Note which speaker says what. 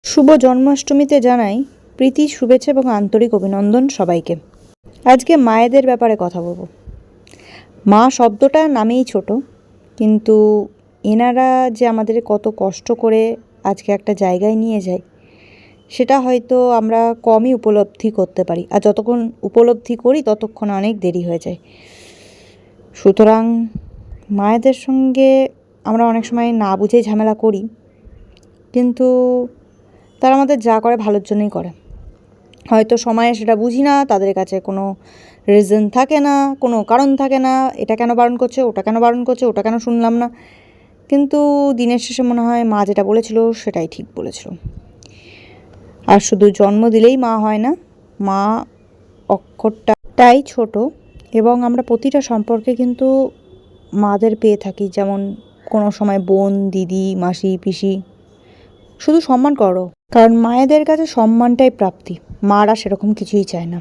Speaker 1: শুভ জন্মাষ্টমীতে জানাই প্রীতি, শুভেচ্ছা এবং আন্তরিক অভিনন্দন সবাইকে। আজকে মায়েদের ব্যাপারে কথা বলবো। মা শব্দটা নামেই ছোট, কিন্তু এনারা যে আমাদের কত কষ্ট করে আজকে একটা জায়গায় নিয়ে যায় সেটা হয়তো আমরা কমই উপলব্ধি করতে পারি, আর যতক্ষণ উপলব্ধি করি ততক্ষণ অনেক দেরি হয়ে যায়। সুতরাং মায়েদের সঙ্গে আমরা অনেক সময় না বুঝেই ঝামেলা করি, কিন্তু তারা আমাদের যা করে ভালোর জন্যই করে। হয়তো সময়ে সেটা বুঝি না, তাদের কাছে কোনো রিজন থাকে না, কোনো কারণ থাকে না, এটা কেন বারণ করছে, ওটা কেন বারণ করছে, ওটা কেন শুনলাম না। কিন্তু দিনের শেষে মনে হয় মা যেটা বলেছিল সেটাই ঠিক বলেছিল। আর শুধু জন্ম দিলেই মা হয় না, মা অক্ষরটাই ছোট, এবং আমরা প্রতিটা সম্পর্কে কিন্তু মাদের পেয়ে থাকি। যেমন কোনো সময় বোন, দিদি, মাসি, পিসি। শুধু সম্মান করো, কারণ মায়েদের কাছে সম্মানটাই প্রাপ্তি, মারা সেরকম কিছুই চায় না।